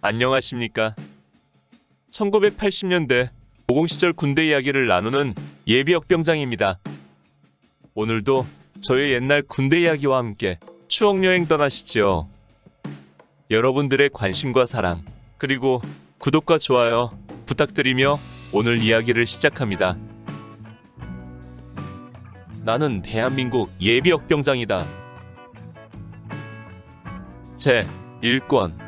안녕하십니까. 1980년대 고공시절 군대 이야기를 나누는 예비역병장입니다. 오늘도 저의 옛날 군대 이야기와 함께 추억여행 떠나시죠. 여러분들의 관심과 사랑, 그리고 구독과 좋아요 부탁드리며 오늘 이야기를 시작합니다. 나는 대한민국 예비역병장이다. 제 1권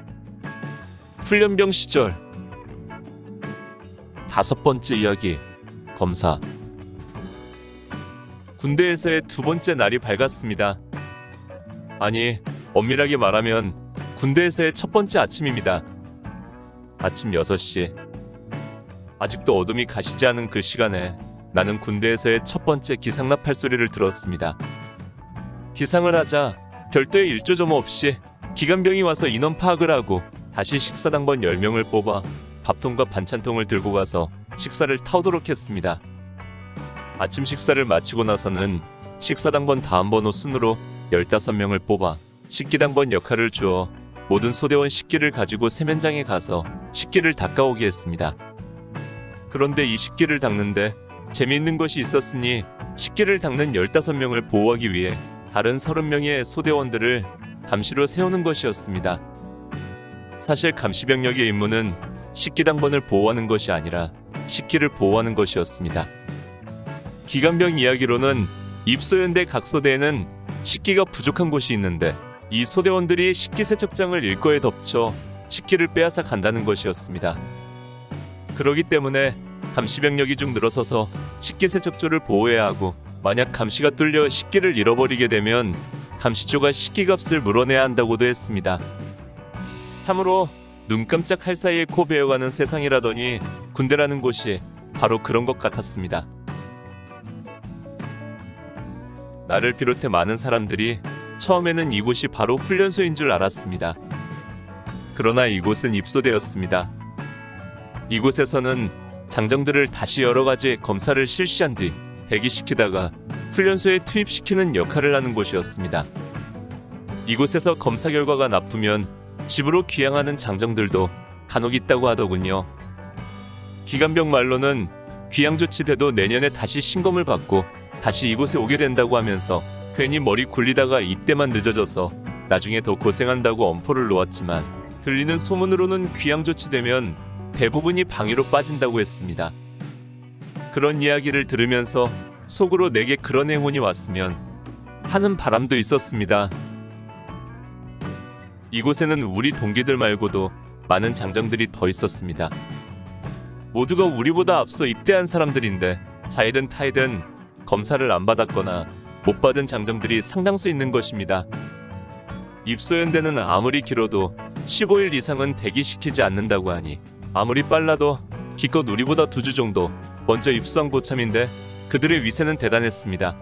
훈련병 시절. 5번째 이야기. 검사. 군대에서의 2번째 날이 밝았습니다. 아니, 엄밀하게 말하면 군대에서의 첫 번째 아침입니다. 아침 6시. 아직도 어둠이 가시지 않은 그 시간에 나는 군대에서의 첫 번째 기상납 팔소리를 들었습니다. 기상을 하자 별도의 일조점 없이 기관병이 와서 인원 파악을 하고 다시 식사당번 10명을 뽑아 밥통과 반찬통을 들고 가서 식사를 타오도록 했습니다. 아침 식사를 마치고 나서는 식사당번 다음 번호 순으로 15명을 뽑아 식기당번 역할을 주어 모든 소대원 식기를 가지고 세면장에 가서 식기를 닦아오게 했습니다. 그런데 이 식기를 닦는데 재미있는 것이 있었으니 식기를 닦는 15명을 보호하기 위해 다른 30명의 소대원들을 감시로 세우는 것이었습니다. 사실 감시병력의 임무는 식기당번을 보호하는 것이 아니라 식기를 보호하는 것이었습니다. 기관병 이야기로는 입소연대 각 소대에는 식기가 부족한 곳이 있는데 이 소대원들이 식기세척장을 일거에 덮쳐 식기를 빼앗아 간다는 것이었습니다. 그러기 때문에 감시병력이 좀 늘어서서 식기세척조를 보호해야 하고, 만약 감시가 뚫려 식기를 잃어버리게 되면 감시조가 식기값을 물어내야 한다고도 했습니다. 참으로 눈 깜짝할 사이에 코 베어가는 세상이라더니 군대라는 곳이 바로 그런 것 같았습니다. 나를 비롯해 많은 사람들이 처음에는 이곳이 바로 훈련소인 줄 알았습니다. 그러나 이곳은 입소대였습니다. 이곳에서는 장정들을 다시 여러 가지 검사를 실시한 뒤 대기시키다가 훈련소에 투입시키는 역할을 하는 곳이었습니다. 이곳에서 검사 결과가 나쁘면 집으로 귀향하는 장정들도 간혹 있다고 하더군요. 기관병 말로는 귀향 조치돼도 내년에 다시 신검을 받고 다시 이곳에 오게 된다고 하면서 괜히 머리 굴리다가 입대만 늦어져서 나중에 더 고생한다고 엄포를 놓았지만, 들리는 소문으로는 귀향 조치되면 대부분이 방위로 빠진다고 했습니다. 그런 이야기를 들으면서 속으로 내게 그런 행운이 왔으면 하는 바람도 있었습니다. 이곳에는 우리 동기들 말고도 많은 장정들이 더 있었습니다. 모두가 우리보다 앞서 입대한 사람들인데 자이든 타이든 검사를 안 받았거나 못 받은 장정들이 상당수 있는 것입니다. 입소연대는 아무리 길어도 15일 이상은 대기시키지 않는다고 하니 아무리 빨라도 기껏 우리보다 2주 정도 먼저 입소한 고참인데 그들의 위세는 대단했습니다.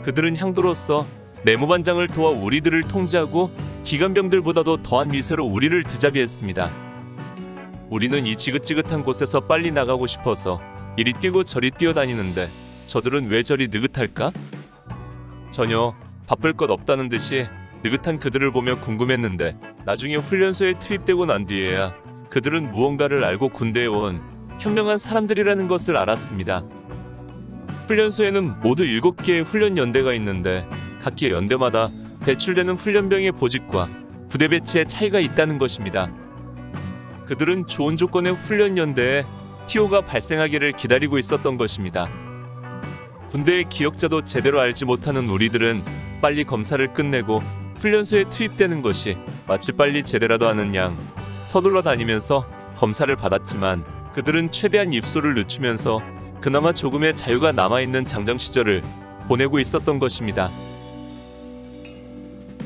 그들은 향도로서 내무반장을 도와 우리들을 통제하고 기관병들보다도 더한 위세로 우리를 드자비했습니다. 우리는 이 지긋지긋한 곳에서 빨리 나가고 싶어서 이리 뛰고 저리 뛰어다니는데 저들은 왜 저리 느긋할까? 전혀 바쁠 것 없다는 듯이 느긋한 그들을 보며 궁금했는데, 나중에 훈련소에 투입되고 난 뒤에야 그들은 무언가를 알고 군대에 온 현명한 사람들이라는 것을 알았습니다. 훈련소에는 모두 7개의 훈련연대가 있는데 각기 연대마다 배출되는 훈련병의 보직과 부대 배치의 차이가 있다는 것입니다. 그들은 좋은 조건의 훈련연대에 TO가 발생하기를 기다리고 있었던 것입니다. 군대의 기억자도 제대로 알지 못하는 우리들은 빨리 검사를 끝내고 훈련소에 투입되는 것이 마치 빨리 제대라도 하는 양 서둘러 다니면서 검사를 받았지만, 그들은 최대한 입소를 늦추면서 그나마 조금의 자유가 남아있는 장정 시절을 보내고 있었던 것입니다.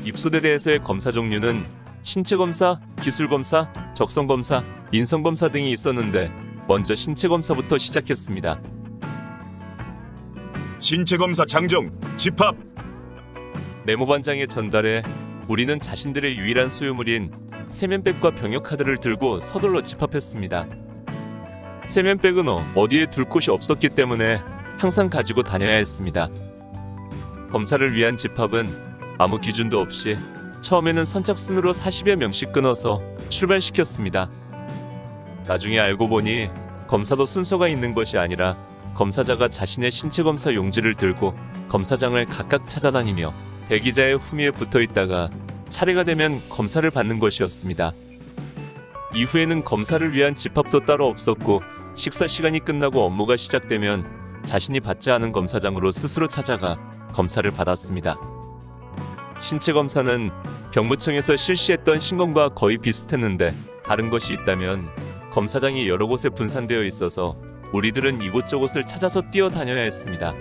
입소대대에서의 검사 종류는 신체검사, 기술검사, 적성검사, 인성검사 등이 있었는데 먼저 신체검사부터 시작했습니다. 신체검사 장정, 집합! 내무반장의 전달에 우리는 자신들의 유일한 소유물인 세면백과 병역카드를 들고 서둘러 집합했습니다. 세면백은 어디에 둘 곳이 없었기 때문에 항상 가지고 다녀야 했습니다. 검사를 위한 집합은 아무 기준도 없이 처음에는 선착순으로 40여 명씩 끊어서 출발시켰습니다. 나중에 알고 보니 검사도 순서가 있는 것이 아니라 검사자가 자신의 신체 검사 용지를 들고 검사장을 각각 찾아다니며 대기자의 후미에 붙어 있다가 차례가 되면 검사를 받는 것이었습니다. 이후에는 검사를 위한 집합도 따로 없었고 식사 시간이 끝나고 업무가 시작되면 자신이 받지 않은 검사장으로 스스로 찾아가 검사를 받았습니다. 신체 검사는 병무청에서 실시했던 신검과 거의 비슷했는데 다른 것이 있다면 검사장이 여러 곳에 분산되어 있어서 우리들은 이곳저곳을 찾아서 뛰어다녀야 했습니다.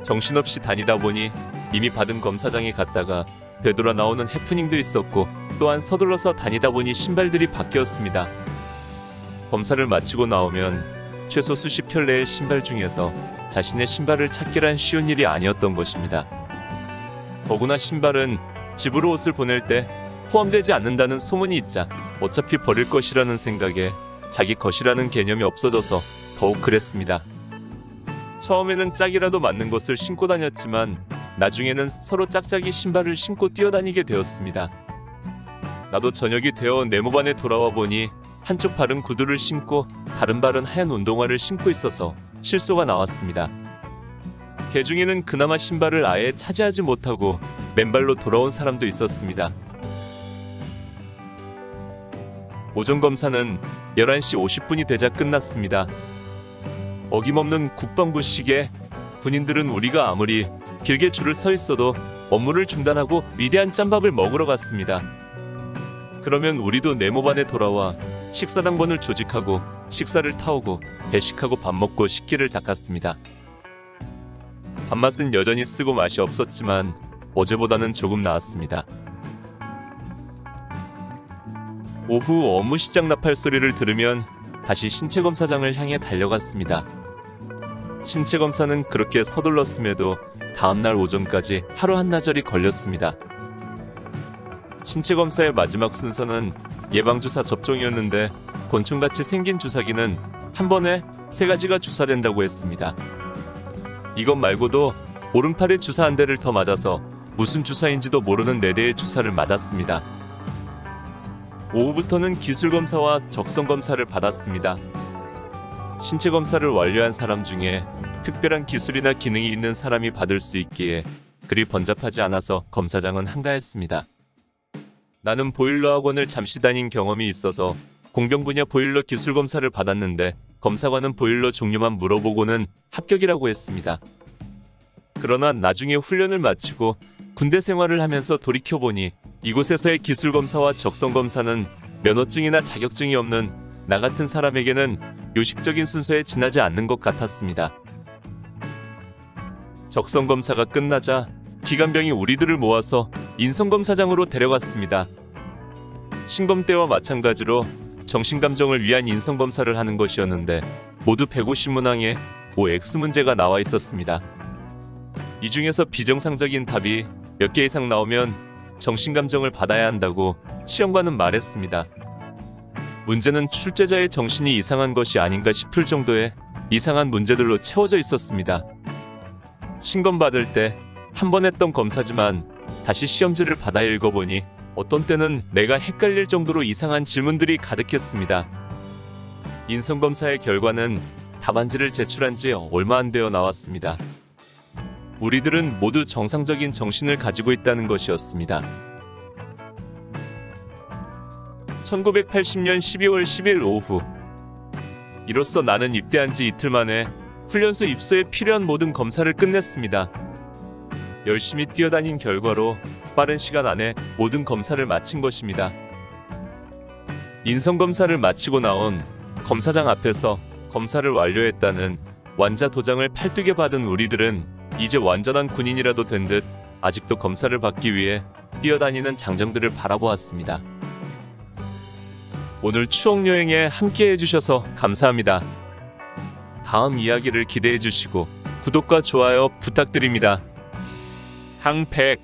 정신없이 다니다 보니 이미 받은 검사장에 갔다가 되돌아 나오는 해프닝도 있었고 또한 서둘러서 다니다 보니 신발들이 바뀌었습니다. 검사를 마치고 나오면 최소 수십 켤레의 신발 중에서 자신의 신발을 찾기란 쉬운 일이 아니었던 것입니다. 더구나 신발은 집으로 옷을 보낼 때 포함되지 않는다는 소문이 있자 어차피 버릴 것이라는 생각에 자기 것이라는 개념이 없어져서 더욱 그랬습니다. 처음에는 짝이라도 맞는 것을 신고 다녔지만 나중에는 서로 짝짝이 신발을 신고 뛰어다니게 되었습니다. 나도 저녁이 되어 네모반에 돌아와 보니 한쪽 발은 구두를 신고 다른 발은 하얀 운동화를 신고 있어서 실소가 나왔습니다. 개 중에는 그나마 신발을 아예 차지하지 못하고 맨발로 돌아온 사람도 있었습니다. 오전 검사는 11시 50분이 되자 끝났습니다. 어김없는 국방부 시계, 군인들은 우리가 아무리 길게 줄을 서 있어도 업무를 중단하고 위대한 짬밥을 먹으러 갔습니다. 그러면 우리도 네모반에 돌아와 식사당번을 조직하고 식사를 타오고 배식하고 밥 먹고 식기를 닦았습니다. 밥맛은 여전히 쓰고 맛이 없었지만 어제보다는 조금 나았습니다. 오후 업무 시작 나팔 소리를 들으면 다시 신체 검사장을 향해 달려갔습니다. 신체 검사는 그렇게 서둘렀음에도 다음날 오전까지 하루 한나절이 걸렸습니다. 신체 검사의 마지막 순서는 예방주사 접종이었는데 곤충같이 생긴 주사기는 한 번에 3가지가 주사된다고 했습니다. 이것 말고도 오른팔에 주사 한 대를 더 맞아서 무슨 주사인지도 모르는 4대의 주사를 맞았습니다. 오후부터는 기술검사와 적성검사를 받았습니다. 신체 검사를 완료한 사람 중에 특별한 기술이나 기능이 있는 사람이 받을 수 있기에 그리 번잡하지 않아서 검사장은 한가했습니다. 나는 보일러 학원을 잠시 다닌 경험이 있어서 공병 분야 보일러 기술 검사를 받았는데 검사관은 보일러 종류만 물어보고는 합격이라고 했습니다. 그러나 나중에 훈련을 마치고 군대 생활을 하면서 돌이켜보니 이곳에서의 기술 검사와 적성 검사는 면허증이나 자격증이 없는 나 같은 사람에게는 요식적인 순서에 지나지 않는 것 같았습니다. 적성 검사가 끝나자 기관병이 우리들을 모아서 인성검사장으로 데려갔습니다. 신검 때와 마찬가지로 정신감정을 위한 인성검사를 하는 것이었는데 모두 150문항에 OX 문제가 나와 있었습니다. 이 중에서 비정상적인 답이 몇 개 이상 나오면 정신감정을 받아야 한다고 시험관은 말했습니다. 문제는 출제자의 정신이 이상한 것이 아닌가 싶을 정도의 이상한 문제들로 채워져 있었습니다. 신검 받을 때 한 번 했던 검사지만 다시 시험지를 받아 읽어보니 어떤 때는 내가 헷갈릴 정도로 이상한 질문들이 가득했습니다. 인성검사의 결과는 답안지를 제출한 지 얼마 안 되어 나왔습니다. 우리들은 모두 정상적인 정신을 가지고 있다는 것이었습니다. 1980년 12월 10일 오후, 이로써 나는 입대한 지 이틀 만에 훈련소 입소에 필요한 모든 검사를 끝냈습니다. 열심히 뛰어다닌 결과로 빠른 시간 안에 모든 검사를 마친 것입니다. 인성검사를 마치고 나온 검사장 앞에서 검사를 완료했다는 완자 도장을 팔뚝에 받은 우리들은 이제 완전한 군인이라도 된 듯 아직도 검사를 받기 위해 뛰어다니는 장정들을 바라보았습니다. 오늘 추억여행에 함께 해주셔서 감사합니다. 다음 이야기를 기대해 주시고 구독과 좋아요 부탁드립니다. 항백